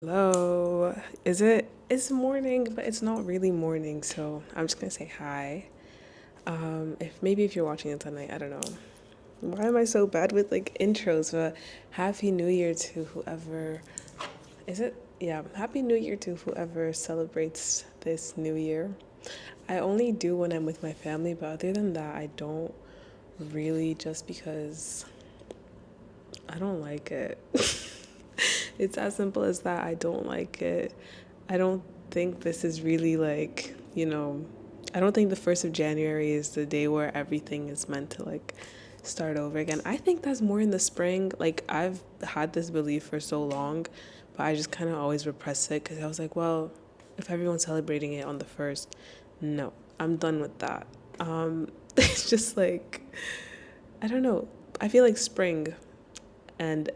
Hello. It's morning, but it's not really morning, so I'm just gonna say hi. If you're watching it tonight, I don't know. Why am I so bad with like intros? But Happy New Year to whoever is it? Yeah, Happy New Year to whoever celebrates this new year. I only do when I'm with my family, but other than that, I don't really just because I don't like it. It's as simple as that. I don't like it. I don't think this is really I don't think the 1st of January is the day where everything is meant to like start over again. I think that's more in the spring. Like, I've had this belief for so long, but I just kind of always repressed it because I was like, well, if everyone's celebrating it on the 1st, no, I'm done with that. It's just like, I don't know. I feel like spring and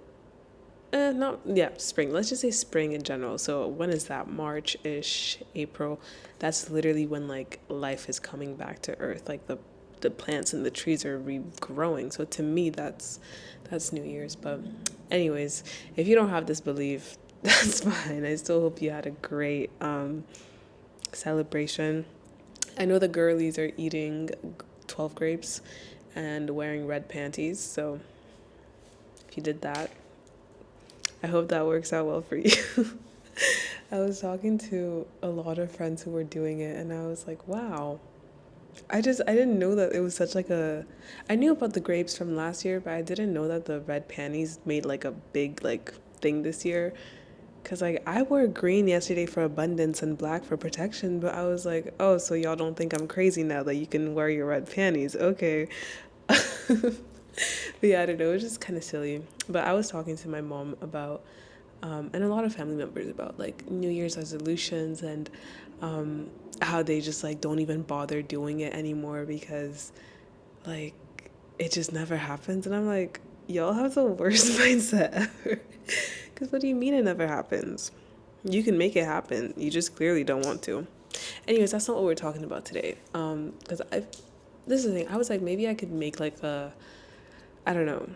not yeah, spring. Let's just say spring in general. So when is that? March-ish, April. That's literally when like life is coming back to earth. Like the plants and the trees are regrowing. So to me, that's New Year's. But anyways, if you don't have this belief, that's fine. I still hope you had a great celebration. I know the girlies are eating 12 grapes and wearing red panties. So if you did that, I hope that works out well for you. I was talking to a lot of friends who were doing it, and I was like, wow. I didn't know that it was such like a I knew about the grapes from last year, but I didn't know that the red panties made like a big like thing this year. Cause like I wore green yesterday for abundance and black for protection, but I was like, oh, so y'all don't think I'm crazy now that you can wear your red panties? Okay. But yeah, I don't know. It was just kind of silly. But I was talking to my mom about, and a lot of family members about like New Year's resolutions and how they just like don't even bother doing it anymore because like it just never happens. And I'm like, y'all have the worst mindset ever. Because what do you mean it never happens? You can make it happen. You just clearly don't want to. Anyways, that's not what we're talking about today. Because this is the thing. I was like, maybe I could make like I don't know,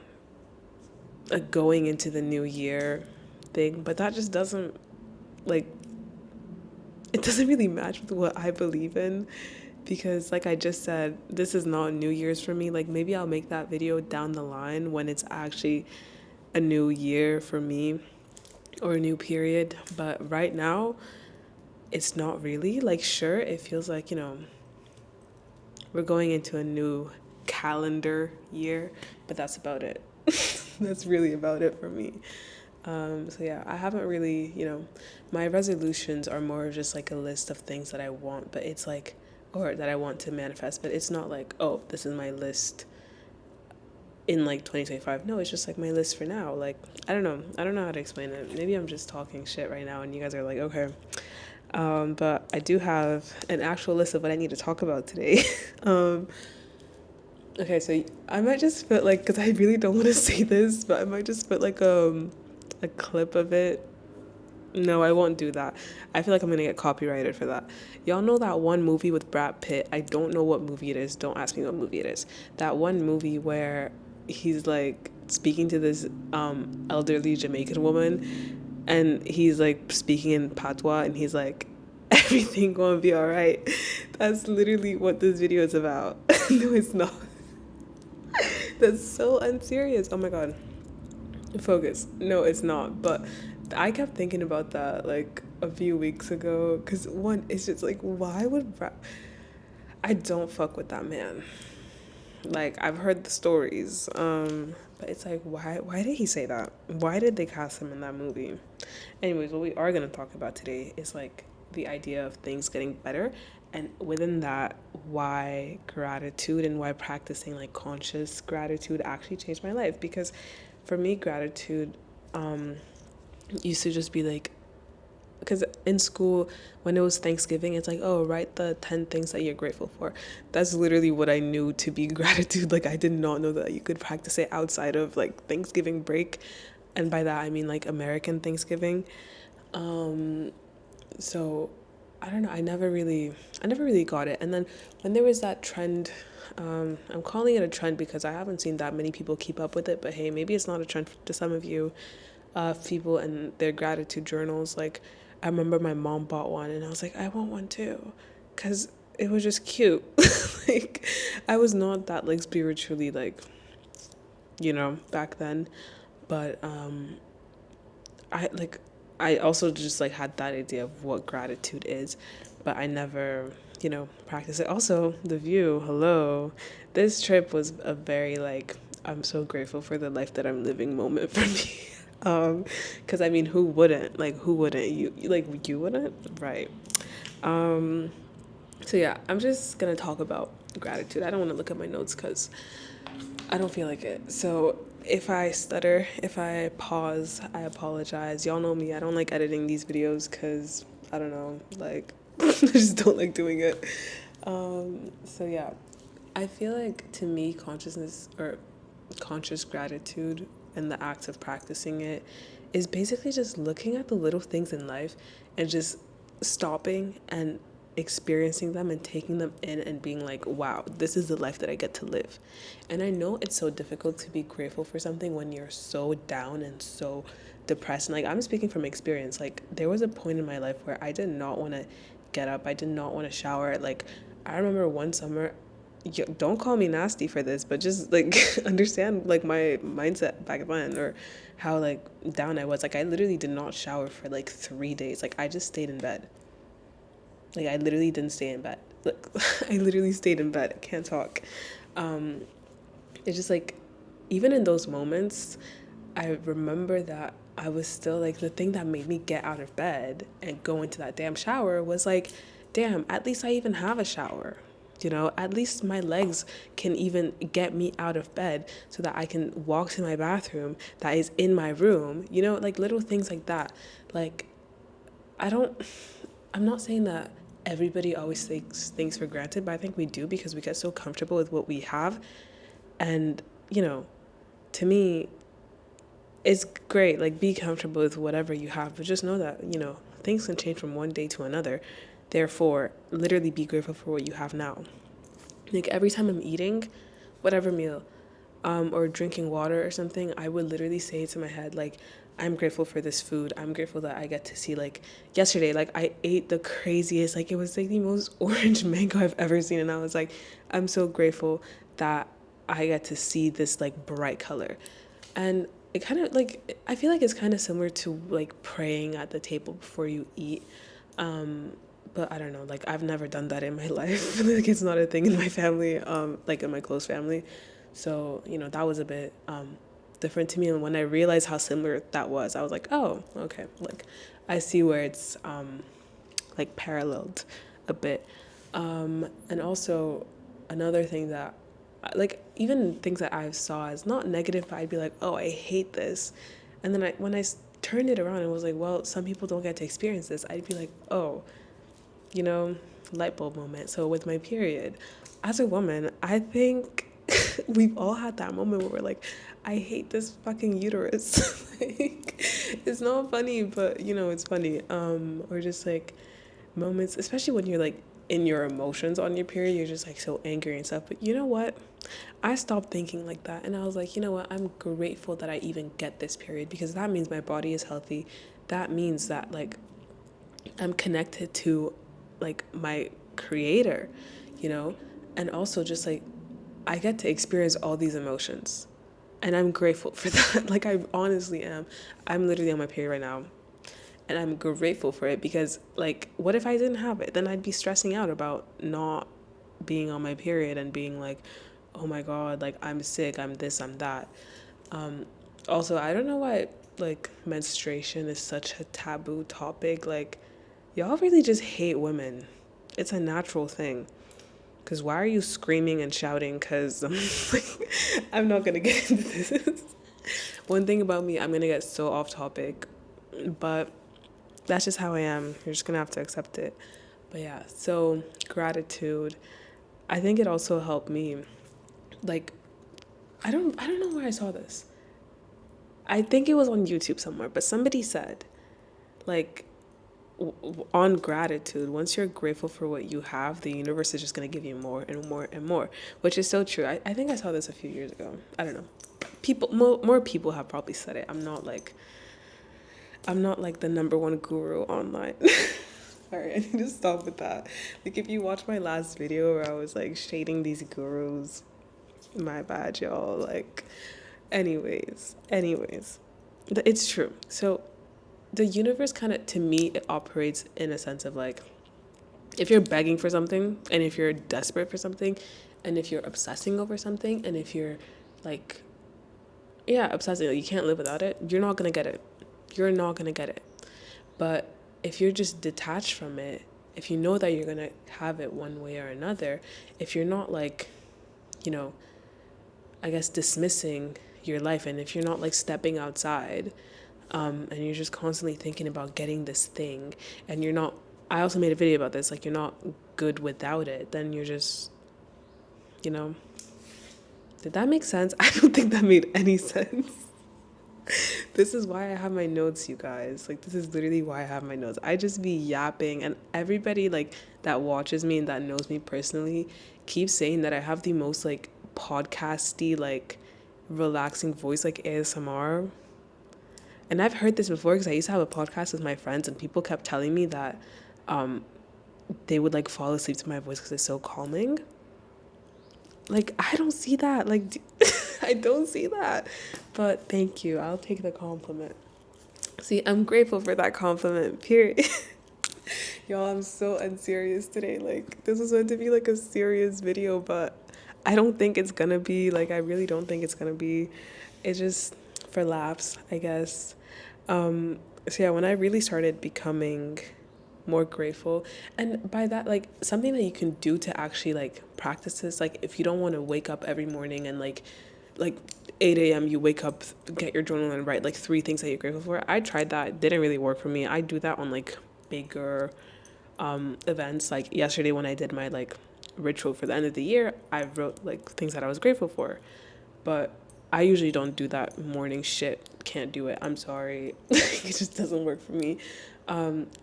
a going into the new year thing, but that just doesn't like it doesn't really match with what I believe in because like I just said, this is not New Year's for me. Like maybe I'll make that video down the line when it's actually a new year for me or a new period, but right now it's not really. Like sure, it feels like, we're going into a new calendar year, but that's about it. That's really about it for me. So yeah, I haven't really, my resolutions are more just like a list of things that I want, but it's like, or that I want to manifest, but it's not like, oh, this is my list in like 2025. No, it's just like my list for now. Like, I don't know. I don't know how to explain it. Maybe I'm just talking shit right now and you guys are like, okay. But I do have an actual list of what I need to talk about today. um, okay, so I might just put like, because I really don't want to say this, but I might just put like a clip of it. No, I won't do that. I feel like I'm gonna get copyrighted for that. Y'all know that one movie with Brad Pitt? I don't know what movie it is. Don't ask me what movie it is. That one movie where he's like speaking to this elderly Jamaican woman and he's like speaking in patois and he's like everything gonna be all right. That's literally what this video is about. No, it's not. That's so unserious. Oh my god. Focus. No, it's not. But I kept thinking about that like a few weeks ago. Cause one, it's just like, why would I don't fuck with that man. Like I've heard the stories, but it's like, why did he say that? Why did they cast him in that movie? Anyways, what we are gonna talk about today is like the idea of things getting better, and within that, why gratitude and why practicing like conscious gratitude actually changed my life. Because for me, gratitude used to just be like, because in school when it was Thanksgiving, it's like, oh, write the 10 things that you're grateful for. That's literally what I knew to be gratitude. Like I did not know that you could practice it outside of like Thanksgiving break, and by that I mean like American Thanksgiving. So I don't know, I never really got it. And then when there was that trend, I'm calling it a trend because I haven't seen that many people keep up with it, but hey, maybe it's not a trend to some of you, people and their gratitude journals. Like, I remember my mom bought one, and I was like, I want one too, because it was just cute. Like, I was not that like spiritually like, back then, but I like I also just like had that idea of what gratitude is, but I never, practiced it. Also, the view, hello. This trip was a very like I'm so grateful for the life that I'm living moment for me. Because I mean, who wouldn't? Like, who wouldn't? You wouldn't, right? Um, so yeah, I'm just gonna talk about gratitude. I don't want to look at my notes because I don't feel like it. So if I stutter, if I pause, I apologize. Y'all know me. I don't like editing these videos because I don't know, like I just don't like doing it. So yeah, I feel like to me, consciousness or conscious gratitude and the act of practicing it is basically just looking at the little things in life and just stopping and experiencing them and taking them in and being like, wow, this is the life that I get to live. And I know it's so difficult to be grateful for something when you're so down and so depressed. And like, I'm speaking from experience. Like, there was a point in my life where I did not want to get up, I did not want to shower. Like, I remember one summer, don't call me nasty for this, but just like understand like my mindset back then, or how like down I was. Like, I literally did not shower for like 3 days. Like, I just stayed in bed. Like, I literally didn't stay in bed. Like, I literally stayed in bed. I can't talk. Um, it's just like, even in those moments, I remember that I was still like, the thing that made me get out of bed and go into that damn shower was like, damn, at least I even have a shower. At least my legs can even get me out of bed so that I can walk to my bathroom that is in my room, like little things like that. Like, I'm not saying that everybody always takes things for granted, but I think we do because we get so comfortable with what we have. And, to me, it's great. Like, be comfortable with whatever you have, but just know that, things can change from one day to another. Therefore, literally be grateful for what you have now. Like, every time I'm eating whatever meal, or drinking water or something, I would literally say to my head, like, I'm grateful for this food. I'm grateful that I get to see, like, yesterday, like, I ate the craziest, like, it was like the most orange mango I've ever seen. And I was like, I'm so grateful that I get to see this, like, bright color. And it kind of, like, I feel like it's kind of similar to, like, praying at the table before you eat. But I don't know, like, I've never done that in my life. Like, it's not a thing in my family, like, in my close family. So, that was a bit different to me. And when I realized how similar that was, I was like, oh, okay. Like, I see where it's like paralleled a bit. And also another thing that, like, even things that I saw as not negative, but I'd be like, oh, I hate this. And then when I turned it around and was like, well, some people don't get to experience this, I'd be like, oh, light bulb moment. So with my period, as a woman, I think we've all had that moment where we're like, I hate this fucking uterus. Like, it's not funny, but it's funny. Or just like moments, especially when you're like in your emotions on your period, you're just like so angry and stuff. But you know what? I stopped thinking like that, and I was like, you know what? I'm grateful that I even get this period, because that means my body is healthy. That means that like I'm connected to like my creator, and also just like I get to experience all these emotions, and I'm grateful for that. Like, I honestly am. I'm literally on my period right now, and I'm grateful for it, because like, what if I didn't have it? Then I'd be stressing out about not being on my period and being like, oh my god, like, I'm sick, I'm this, I'm that. Also, I don't know why like menstruation is such a taboo topic. Like, y'all really just hate women. It's a natural thing. Because why are you screaming and shouting? Because like, I'm not going to get into this. One thing about me, I'm going to get so off topic. But that's just how I am. You're just going to have to accept it. But yeah, so gratitude. I think it also helped me. Like, I don't know where I saw this. I think it was on YouTube somewhere. But somebody said, like, on gratitude, once you're grateful for what you have, the universe is just going to give you more and more and more, which is so true. I think I saw this a few years ago. I don't know. People, more people have probably said it. I'm not like I'm not like the number one guru online. Sorry, I need to stop with that. Like, if you watch my last video where I was like shading these gurus, my bad, y'all. Like, anyways, it's true. So, the universe kind of, to me, it operates in a sense of like, if you're begging for something, and if you're desperate for something, and if you're obsessing over something, and if you're like, yeah, obsessing, like you can't live without it, you're not gonna get it. You're not gonna get it. But if you're just detached from it, if you know that you're gonna have it one way or another, if you're not like, you know, I guess dismissing your life, and if you're not like stepping outside, and you're just constantly thinking about getting this thing, and you're not, I also made a video about this, like you're not good without it, then you're just, you know, did that make sense? I don't think that made any sense. This is why I have my notes, you guys. Like, this is literally why I have my notes. I just be yapping, and everybody like that watches me and that knows me personally keeps saying that I have the most like podcasty, like relaxing voice, like ASMR. And I've heard this before because I used to have a podcast with my friends, and people kept telling me that they would like fall asleep to my voice because it's so calming. Like, I don't see that. Like, I don't see that. But thank you. I'll take the compliment. See, I'm grateful for that compliment, period. Y'all, I'm so unserious today. Like, this was meant to be like a serious video, but I don't think it's gonna be. Like, I really don't think it's gonna be. It's just for laughs, I guess. So yeah, when I really started becoming more grateful, and by that, like something that you can do to actually like practice this, like if you don't want to wake up every morning and like 8 a.m. you wake up, get your journal and write like 3 things that you're grateful for. I tried that. It didn't really work for me. I do that on like bigger events. Like yesterday when I did my like ritual for the end of the year, I wrote like things that I was grateful for. But I usually don't do that morning shit. Can't do it. I'm sorry. It just doesn't work for me.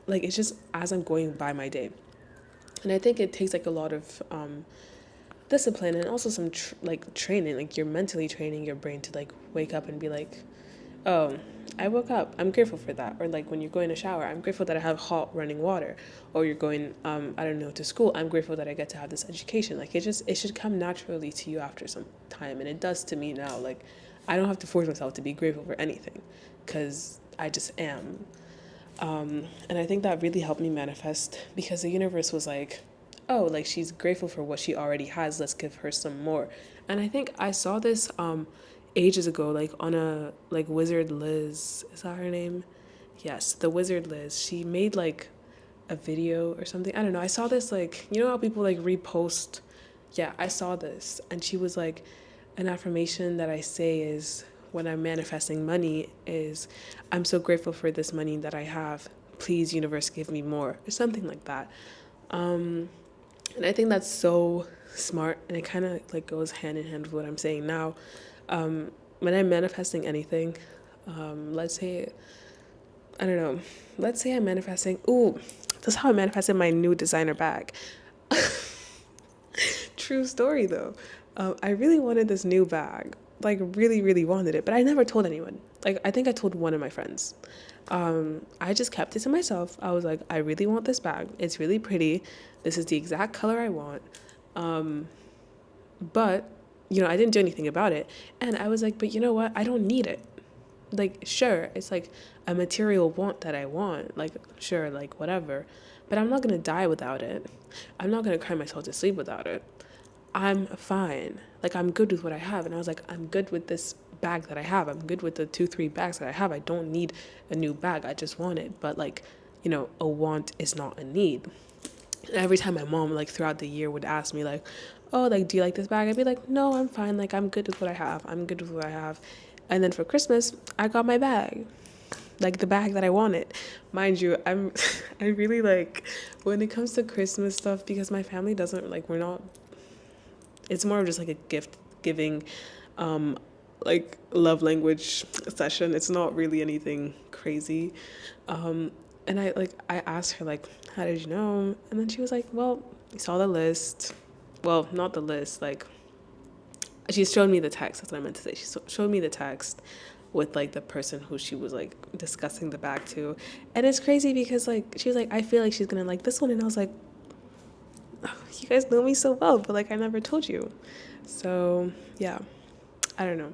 Like it's just as I'm going by my day. And I think it takes like a lot of discipline, and also some like training. Like you're mentally training your brain to like wake up and be like, oh, I woke up, I'm grateful for that. Or like when you're going to shower, I'm grateful that I have hot running water. Or you're going I don't know, to school, I'm grateful that I get to have this education. Like it should come naturally to you after some time, and it does to me now. Like I don't have to force myself to be grateful for anything, because I just am. And I think that really helped me manifest, because the universe was like, oh, like she's grateful for what she already has, let's give her some more. And I think I saw this ages ago, like on a like Wizard Liz, is that her name? Yes, the Wizard Liz. She made like a video or something, I don't know. I saw this, like, you know how people like repost. Yeah, I saw this, and she was like, an affirmation that I say is, when I'm manifesting money, is, I'm so grateful for this money that I have, please universe give me more, or something like that. And I think that's so smart, and it kind of like goes hand in hand with what I'm saying now. When I'm manifesting anything, let's say, I don't know, let's say I'm manifesting, ooh, that's how I manifested my new designer bag. True story though. I really wanted this new bag, like really, really wanted it, but I never told anyone. Like I think I told one of my friends. I just kept it to myself. I was like, I really want this bag. It's really pretty. This is the exact color I want. But, you know, I didn't do anything about it. And I was like, but you know what? I don't need it. Like, sure, it's like a material want that I want. Like, sure, like whatever. But I'm not going to die without it. I'm not going to cry myself to sleep without it. I'm fine. Like, I'm good with what I have. And I was like, I'm good with this bag that I have. I'm good with the 2-3 bags that I have. I don't need a new bag. I just want it. But like, you know, a want is not a need. And every time my mom, like throughout the year, would ask me like, oh, like, do you like this bag? I'd be like, no, I'm fine. Like, I'm good with what I have. I'm good with what I have. And then for Christmas, I got my bag, like the bag that I wanted. Mind you, I really like, when it comes to Christmas stuff, because my family doesn't, like, we're not, it's more of just like a gift giving, like love language session. It's not really anything crazy. And I asked her like, how did you know? And then she was like, well, I saw the list. Well, not the list, like she showed me the text. That's what I meant to say. She showed me the text. with like the person who she was like discussing the bag to. And it's crazy because like she was like, I feel like she's gonna like this one, and I was like, oh, you guys know me so well, but like I never told you. So yeah, I don't know.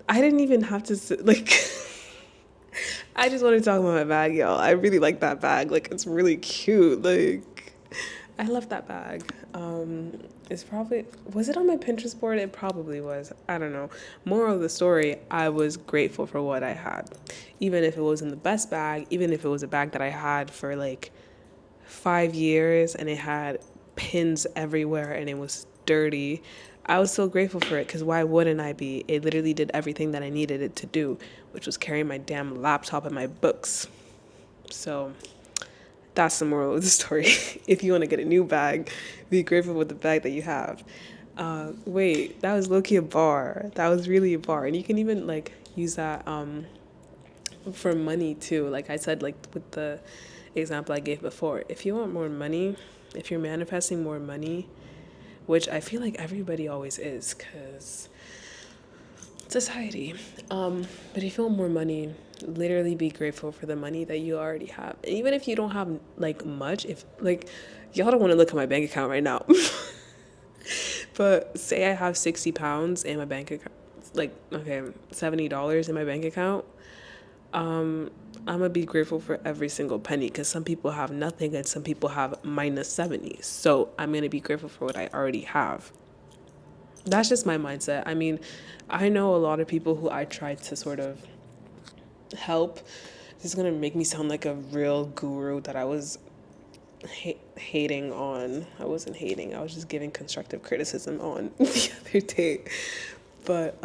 I didn't even have to like I just want to talk about my bag, y'all. I really like that bag. Like it's really cute. Like I love that bag. It's probably, was it on my Pinterest board? It probably was. I don't know. Moral of the story, I was grateful for what I had. Even if it wasn't the best bag, even if it was a bag that I had for like 5 years and it had pins everywhere and it was dirty, I was so grateful for it, because why wouldn't I be? It literally did everything that I needed it to do, which was carry my damn laptop and my books. So that's the moral of the story. If you want to get a new bag, be grateful with the bag that you have. Wait, that was low-key a bar. That was really a bar. And you can even like use that for money too. Like I said, like with the example I gave before, if you want more money, if you're manifesting more money, which I feel like everybody always is, because society. But if you want more money, literally be grateful for the money that you already have. And even if you don't have like much, if like y'all don't want to look at my bank account right now, but say I have 60 pounds in my bank account, like okay, $70 in my bank account. I'm gonna be grateful for every single penny, because some people have nothing and some people have minus 70. So I'm gonna be grateful for what I already have. That's just my mindset. I mean, I know a lot of people who I tried to sort of help. This is gonna make me sound like a real guru that I was hating on. I wasn't hating, I was just giving constructive criticism on the other day. But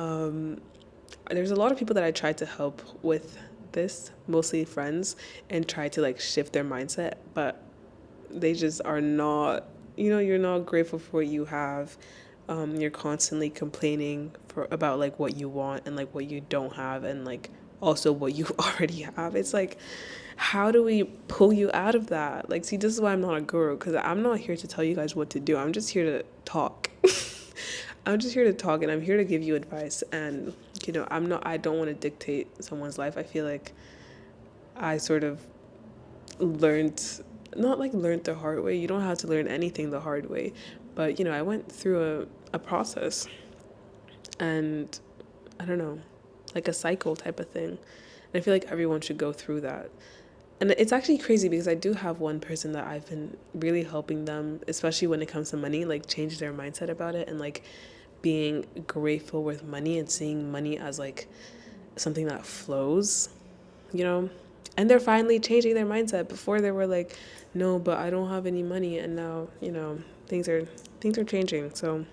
there's a lot of people that I tried to help with this, mostly friends, and try to like shift their mindset, but they just are not, you're not grateful for what you have. You're constantly complaining about like what you want and like what you don't have, and like also what you already have. It's like, how do we pull you out of that? Like, see, this is why I'm not a guru, because I'm not here to tell you guys what to do. I'm just here to talk. I'm just here to talk, and I'm here to give you advice. And I don't want to dictate someone's life. I feel like I sort of learned, not like learned the hard way. You don't have to learn anything the hard way, but I went through a process, and I don't know, like a cycle type of thing. And I feel like everyone should go through that. And it's actually crazy, because I do have one person that I've been really helping them, especially when it comes to money, like change their mindset about it, and like being grateful with money and seeing money as like something that flows, and they're finally changing their mindset. Before they were like, no, but I don't have any money, and now things are changing. So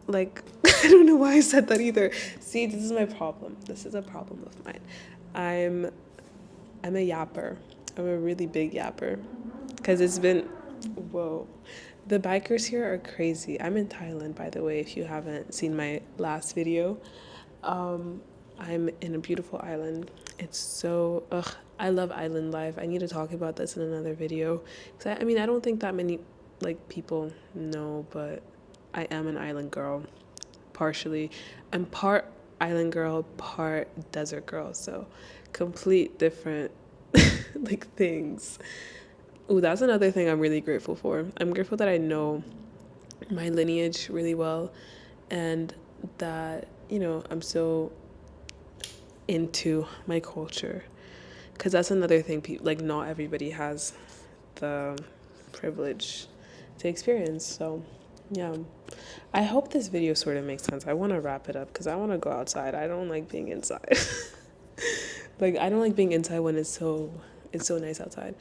like I don't know why I said that either. See, this is my problem. This is a problem of mine. I'm a yapper. I'm a really big yapper, because it's been, whoa, the bikers here are crazy. I'm in Thailand, by the way, if you haven't seen my last video. I'm in a beautiful island. It's so, I love island life. I need to talk about this in another video, because I don't think that many like people know, but I am an island girl, partially. I'm part island girl, part desert girl, so complete different like things. Ooh, that's another thing I'm really grateful for. I'm grateful that I know my lineage really well, and that I'm so into my culture, because that's another thing, like not everybody has the privilege to experience. So yeah, I hope this video sort of makes sense. I want to wrap it up because I want to go outside. I don't like being inside. Like I don't like being inside when it's so nice outside.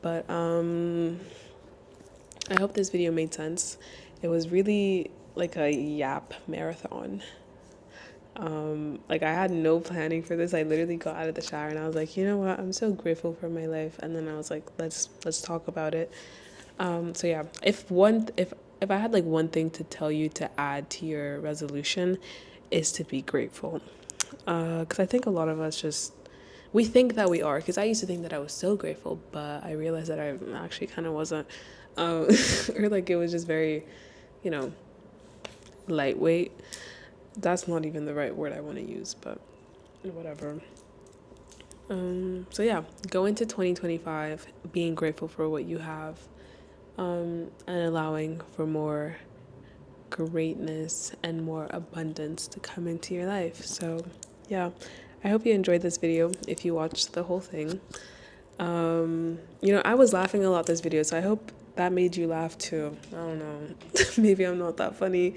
But I hope this video made sense. It was really like a yap marathon. Like I had no planning for this. I literally got out of the shower and I was like, you know what? I'm so grateful for my life. And then I was like, let's talk about it. So yeah, if I had like one thing to tell you to add to your resolution, is to be grateful. Because I think a lot of us we think that we are. Because I used to think that I was so grateful, but I realized that I actually kind of wasn't. Or like it was just very, lightweight. That's not even the right word I want to use, but whatever. So yeah, go into 2025 being grateful for what you have, and allowing for more greatness and more abundance to come into your life. So yeah, I hope you enjoyed this video if you watched the whole thing. I was laughing a lot this video, so I hope that made you laugh too. I don't know. Maybe I'm not that funny.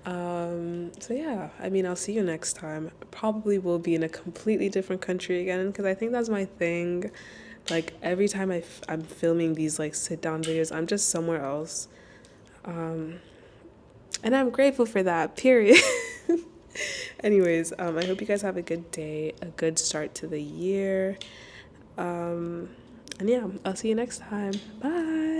So yeah, I mean, I'll see you next time. Probably will be in a completely different country again, because I think that's my thing. Like every time I'm filming these like sit down videos, I'm just somewhere else. And I'm grateful for that, period. Anyways, I hope you guys have a good day, a good start to the year. And yeah, I'll see you next time. Bye.